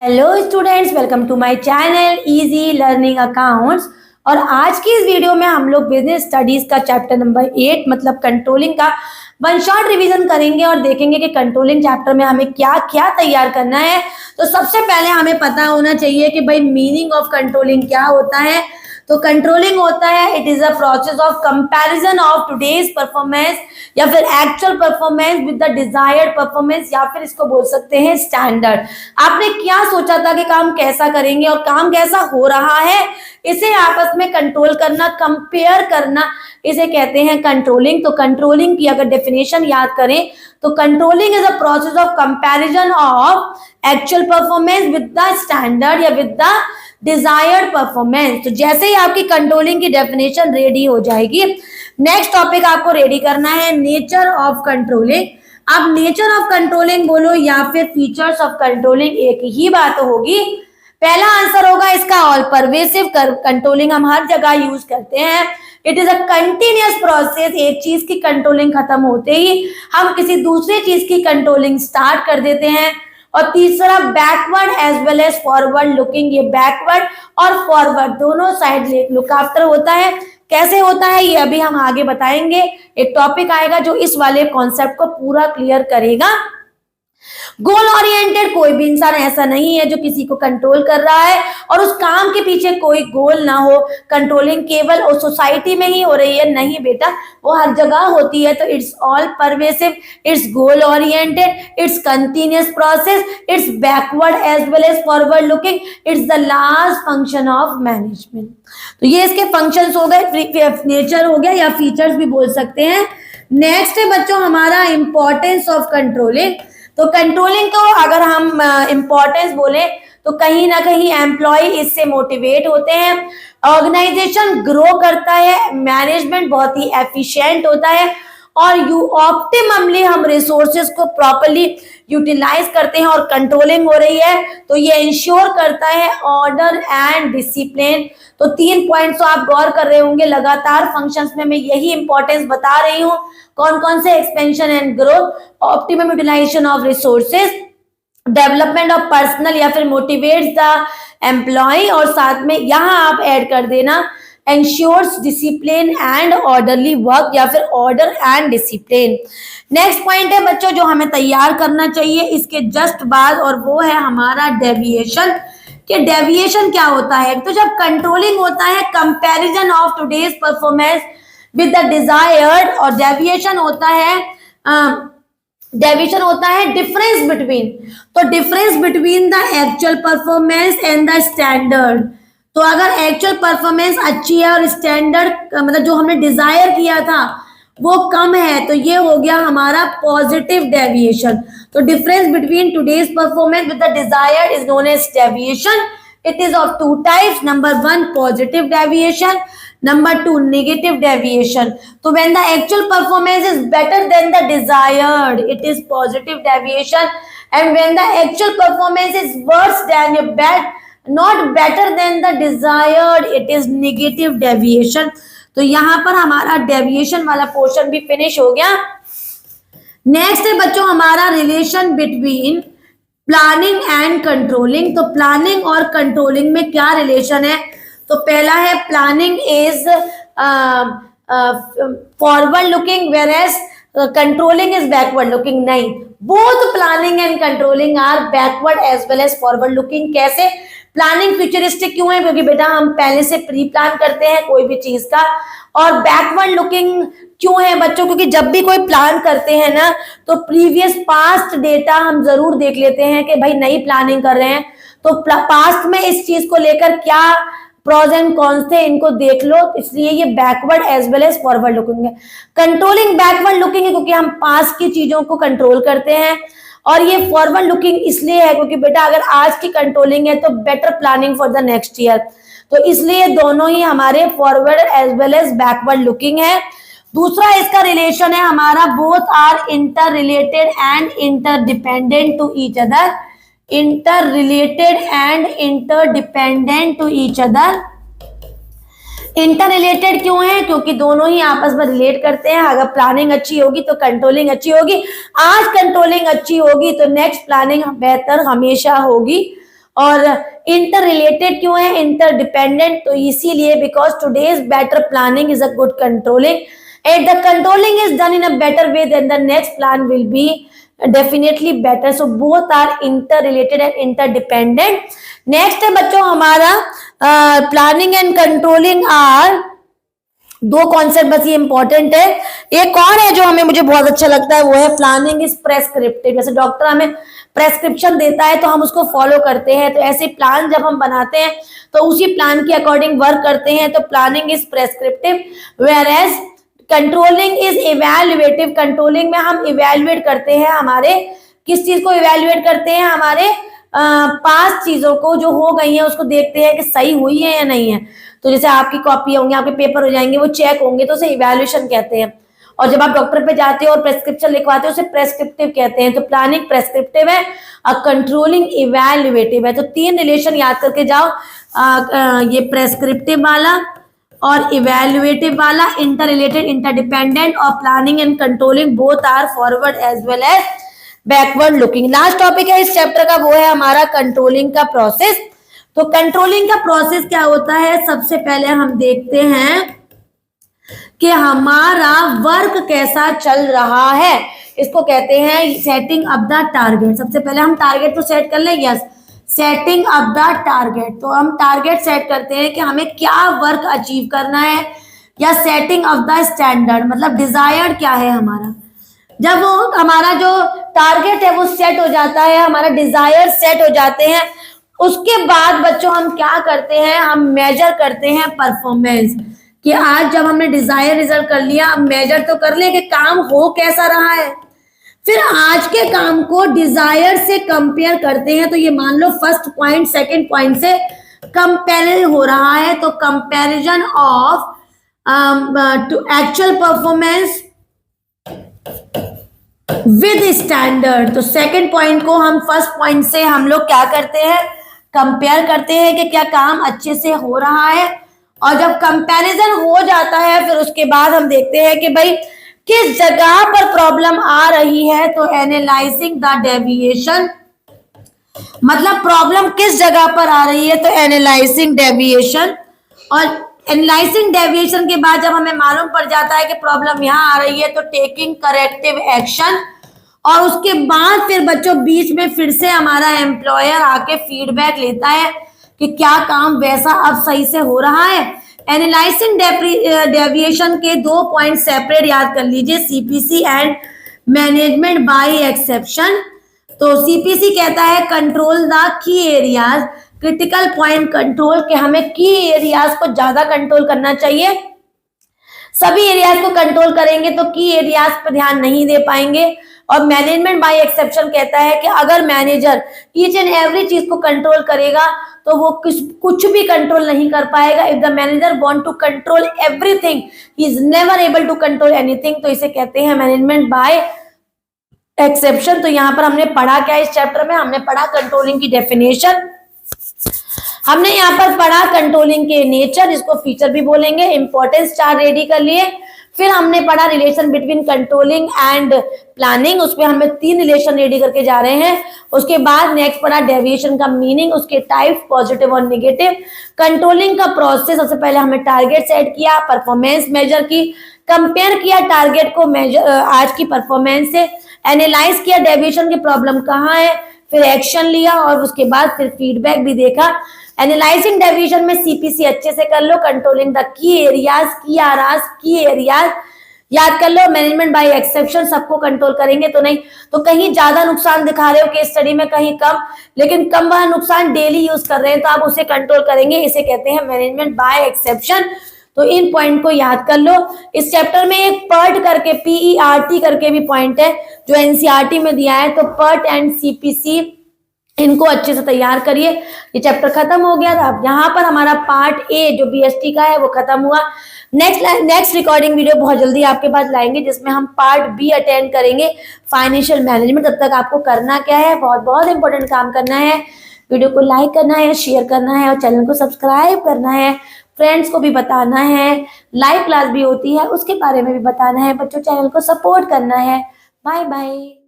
Hello students, welcome to my channel easy learning accounts. और आज की इस वीडियो में हम लोग बिजनेस स्टडीज का चैप्टर नंबर 8 मतलब कंट्रोलिंग का वन शॉट रिवीजन करेंगे और देखेंगे कि कंट्रोलिंग चैप्टर में हमें क्या क्या तैयार करना है। तो सबसे पहले हमें पता होना चाहिए कि भाई मीनिंग ऑफ कंट्रोलिंग क्या होता है। तो कंट्रोलिंग होता है it is a process of comparison of today's performance या फिर actual performance with the desired performance, या फिर इसको बोल सकते हैं स्टैंडर्ड। आपने क्या सोचा था कि काम कैसा करेंगे और काम कैसा हो रहा है, इसे आपस में कंट्रोल करना, कंपेयर करना, इसे कहते हैं कंट्रोलिंग। तो कंट्रोलिंग की अगर डेफिनेशन याद करें तो controlling is a process of comparison of actual performance with the standard या विद द डिजायर्ड परफॉर्मेंस। तो जैसे ही आपकी कंट्रोलिंग की डेफिनेशन रेडी हो जाएगी, नेक्स्ट टॉपिक आपको रेडी करना है नेचर ऑफ कंट्रोलिंग। अब नेचर ऑफ कंट्रोलिंग बोलो या फिर फीचर्स ऑफ कंट्रोलिंग, एक ही बात होगी। पहला आंसर होगा इसका ऑल परवेसिव कंट्रोलिंग हम हर जगह यूज करते हैं। It is a continuous process, एक चीज की कंट्रोलिंग खत्म होते ही हम किसी दूसरी चीज की कंट्रोलिंग स्टार्ट कर देते हैं। और तीसरा backward as well as forward looking, ये बैकवर्ड और फॉरवर्ड दोनों साइड लुक आफ्टर होता है। कैसे होता है ये अभी हम आगे बताएंगे। एक टॉपिक आएगा जो इस वाले कॉन्सेप्ट को पूरा क्लियर करेगा। गोल ओरिएंटेड कोई भी इंसान ऐसा नहीं है जो किसी को कंट्रोल कर रहा है और उस काम के पीछे कोई गोल ना हो। कंट्रोलिंग केवल उस सोसाइटी में ही हो रही है, नहीं बेटा, वो हर जगह होती है। तो it's all pervasive, it's goal oriented, it's continuous process, it's backward as well as forward looking, it's the last function of management. तो ये इसके फंक्शंस हो गए, नेचर हो गया या फीचर्स भी बोल सकते हैं। नेक्स्ट है बच्चों हमारा इंपॉर्टेंस ऑफ कंट्रोलिंग। तो कंट्रोलिंग को अगर हम इंपॉर्टेंस बोले तो कहीं ना कहीं एम्प्लॉय इससे मोटिवेट होते हैं, ऑर्गेनाइजेशन ग्रो करता है, मैनेजमेंट बहुत ही एफिशिएंट होता है और यू ऑप्टिममली हम रिसोर्सेज को प्रॉपर्ली यूटिलाइज करते हैं। और कंट्रोलिंग हो रही है तो ये इंश्योर करता है ऑर्डर एंड डिसिप्लिन। तो 3 पॉइंट्स तो आप गौर कर रहे होंगे, लगातार फंक्शंस में मैं यही इंपॉर्टेंस बता रही हूँ। कौन कौन से? Expansion and growth, optimum utilisation of resources, development of personal या फिर मोटिवेट्स द एम्प्लॉय, और साथ में यहां आप ऐड कर देना ensures discipline and orderly work या फिर order and discipline। Next point है बच्चों जो हमें तैयार करना चाहिए इसके जस्ट बाद, और वो है हमारा डेविएशन। कि डेविएशन क्या होता है? तो जब कंट्रोलिंग होता है comparison of today's performance with the desired, और डेविएशन होता है डिफरेंस बिटवीन, तो difference between the actual performance and the standard. तो अगर एक्चुअल परफॉर्मेंस अच्छी है और स्टैंडर्ड मतलब जो हमने डिजायर किया था वो कम है, तो ये हो गया हमारा पॉजिटिव डेविएशन। तो difference between today's performance with the desired is known as deviation. It is of 2 types, number 1 positive deviation, number 2 negative deviation। तो when the actual performance is better than the desired, it is positive deviation, and when the actual performance is worse than your bad, not better than the desired, it is negative deviation। तो यहां पर हमारा deviation वाला portion भी finish हो गया। Next है बच्चों हमारा relation between planning and controlling. तो प्लानिंग और कंट्रोलिंग में क्या रिलेशन है? तो पहला है planning is forward looking where as controlling is backward looking. नहीं, both planning and controlling are backward as well as forward looking. कैसे? प्लानिंग फ्यूचरिस्टिक क्यों है? क्योंकि बेटा हम पहले से प्री प्लान करते हैं कोई भी चीज का। और बैकवर्ड लुकिंग क्यों है बच्चों? क्योंकि जब भी कोई प्लान करते हैं ना तो प्रीवियस पास्ट डेटा हम जरूर देख लेते हैं कि भाई नई प्लानिंग कर रहे हैं तो पास्ट में इस चीज को लेकर क्या प्रोज एंड कॉन्स थे, इनको देख लो। इसलिए ये backward as well as forward looking है। कंट्रोलिंग बैकवर्ड लुकिंग है क्योंकि हम पास्ट की चीजों को कंट्रोल करते हैं, और ये फॉरवर्ड लुकिंग इसलिए है क्योंकि बेटा अगर आज की कंट्रोलिंग है तो better planning for the next year. तो इसलिए दोनों ही हमारे forward as well as backward looking है। दूसरा इसका रिलेशन है हमारा both are interrelated and interdependent to each other. Interrelated and interdependent to each other. Interrelated क्यों है? क्योंकि दोनों ही आपस में रिलेट करते हैं। अगर प्लानिंग अच्छी होगी तो कंट्रोलिंग अच्छी होगी, आज कंट्रोलिंग अच्छी होगी तो नेक्स्ट प्लानिंग बेहतर हमेशा होगी। और इंटर रिलेटेड क्यों है, इंटर डिपेंडेंट, तो इसीलिए because today's better planning is a good controlling and the controlling is done in a better way then the next plan will be definitely better. So both are interrelated and interdependent. Next है बच्चों हमारा planning and controlling are, दो concept बस ये important है। एक और है जो हमें मुझे बहुत अच्छा लगता है, वो है प्लानिंग इज प्रेस्क्रिप्टिव। जैसे डॉक्टर हमें प्रेस्क्रिप्शन देता है तो हम उसको फॉलो करते हैं, तो ऐसे प्लान जब हम बनाते हैं तो उसी प्लान के अकॉर्डिंग वर्क करते हैं, तो planning is prescriptive. Where as controlling is evaluative. Controlling में हम इवैल्यूएट करते हैं, हमारे किस चीज को इवैल्यूएट करते हैं, हमारे पास चीजों को जो हो गई है उसको देखते हैं कि सही हुई है या नहीं है। तो जैसे आपकी कॉपी होंगी, आपके पेपर हो जाएंगे, वो चेक होंगे, तो उसे इवैल्यूएशन कहते हैं। और जब आप डॉक्टर पे जाते हो और प्रेस्क्रिप्शन लिखवाते हो उसे प्रेस्क्रिप्टिव कहते हैं। तो प्लानिंग प्रेस्क्रिप्टिव है और कंट्रोलिंग इवैल्यूएटिव है। तो तीन रिलेशन याद करके जाओ, ये प्रेस्क्रिप्टिव वाला और इवैल्यूएटिव वाला, इंटर रिलेटेड, इंटरडिपेंडेंट, और planning and controlling both are forward as well as backward looking. Last topic है इस चैप्टर का, वो है हमारा कंट्रोलिंग का प्रोसेस। तो कंट्रोलिंग का प्रोसेस क्या होता है, सबसे पहले हम देखते हैं कि हमारा वर्क कैसा चल रहा है। इसको कहते हैं सेटिंग अप द टारगेट। सबसे पहले हम टारगेट तो सेट कर लें, yes, setting up the target. तो हम टारगेट सेट करते हैं कि हमें क्या वर्क अचीव करना है, या सेटिंग अप द स्टैंडर्ड, मतलब डिजायर्ड क्या है हमारा। जब वो हमारा जो टारगेट है वो सेट हो जाता है, हमारा डिजायर सेट हो जाते हैं, उसके बाद बच्चों हम क्या करते हैं, हम मेजर करते हैं परफॉर्मेंस, कि आज जब हमने डिजायर रिजल्ट कर लिया, अब मेजर तो कर ले कि काम हो कैसा रहा है। फिर आज के काम को डिजायर से कंपेयर करते हैं। तो ये मान लो फर्स्ट पॉइंट सेकंड पॉइंट से कंपेयर हो रहा है, तो comparison of to actual performance with standard. तो सेकंड पॉइंट को हम फर्स्ट पॉइंट से हम लोग क्या करते हैं, कंपेयर करते हैं कि क्या काम अच्छे से हो रहा है। और जब कंपैरिजन हो जाता है फिर उसके बाद हम देखते हैं कि भाई किस जगह पर प्रॉब्लम आ रही है। तो एनालाइजिंग द डेविएशन, मतलब प्रॉब्लम किस जगह पर आ रही है, तो एनालाइजिंग डेविएशन। और एनालाइजिंग डेविएशन के बाद जब हमें मालूम पड़ जाता है कि प्रॉब्लम यहाँ आ रही है, तो टेकिंग करेक्टिव एक्शन। और उसके बाद फिर बच्चों बीच में फिर से हमारा एम्प्लॉयर आके फीडबैक लेता है कि क्या काम वैसा अब सही से हो रहा है। एनालाइजिंग डेविएशन के दो पॉइंट सेपरेट याद कर लीजिए, CPC and management by exception. तो सीपीसी कहता है control the key areas, critical point control, के हमें की एरियाज को ज्यादा कंट्रोल करना चाहिए। सभी एरियाज को कंट्रोल करेंगे तो की एरियाज पर ध्यान नहीं दे पाएंगे। और मैनेजमेंट बाय एक्सेप्शन कहता है कि अगर मैनेजर ईच एंड एवरी चीज को कंट्रोल करेगा तो वो कुछ भी कंट्रोल नहीं कर पाएगा। If the manager want to control everything he is never able to control anything. तो इसे कहते हैं मैनेजमेंट बाय एक्सेप्शन। तो यहाँ पर हमने पढ़ा क्या, इस चैप्टर में हमने पढ़ा कंट्रोलिंग की डेफिनेशन, हमने यहाँ पर पढ़ा कंट्रोलिंग के नेचर, इसको फीचर भी बोलेंगे, इंपॉर्टेंस चार्ट रेडी कर लिए। फिर हमने पढ़ा relation between controlling and planning, उसमें हमें 3 रिलेशन रेडी करके जा रहे हैं। उसके बाद नेक्स्ट पढ़ा डेविएशन का मीनिंग, उसके टाइप पॉजिटिव और नेगेटिव, कंट्रोलिंग का प्रोसेस। सबसे पहले हमने टारगेट सेट किया, परफॉर्मेंस मेजर की, कंपेयर किया टारगेट को मेजर आज की परफॉर्मेंस से, एनालाइज किया डेविएशन की प्रॉब्लम कहाँ है, फिर एक्शन लिया और उसके बाद फिर फीडबैक भी देखा। एनालाइजिंग डेविएशन में सीपीसी अच्छे से कर लो, कंट्रोलिंग द की एरियाज, की आराज, की एरियाज याद कर लो, मैनेजमेंट बाय एक्सेप्शन सबको कंट्रोल करेंगे तो नहीं, तो कहीं ज्यादा नुकसान दिखा रहे हो केस स्टडी में, कहीं कम, लेकिन कम वह नुकसान डेली यूज कर रहे हैं तो आप उसे कंट्रोल करेंगे, इसे कहते हैं मैनेजमेंट बाय एक्सेप्शन। तो इन पॉइंट को याद कर लो। इस चैप्टर में एक पर्ट करके PERT करके भी पॉइंट है जो एनसीईआरटी में दिया है, तो पर्ट एंड सीपीसी इनको अच्छे से तैयार करिए। ये चैप्टर खत्म हो गया था। अब यहाँ पर हमारा पार्ट ए जो बीएसटी का है वो खत्म हुआ। नेक्स्ट रिकॉर्डिंग वीडियो बहुत जल्दी आपके पास लाएंगे जिसमें हम पार्ट बी अटेंड करेंगे, फाइनेंशियल मैनेजमेंट। तब तक आपको करना क्या है, बहुत बहुत इंपॉर्टेंट काम करना है, वीडियो को लाइक करना है, शेयर करना है और चैनल को सब्सक्राइब करना है, फ्रेंड्स को भी बताना है, लाइव क्लास भी होती है उसके बारे में भी बताना है, बच्चों चैनल को सपोर्ट करना है। Bye bye.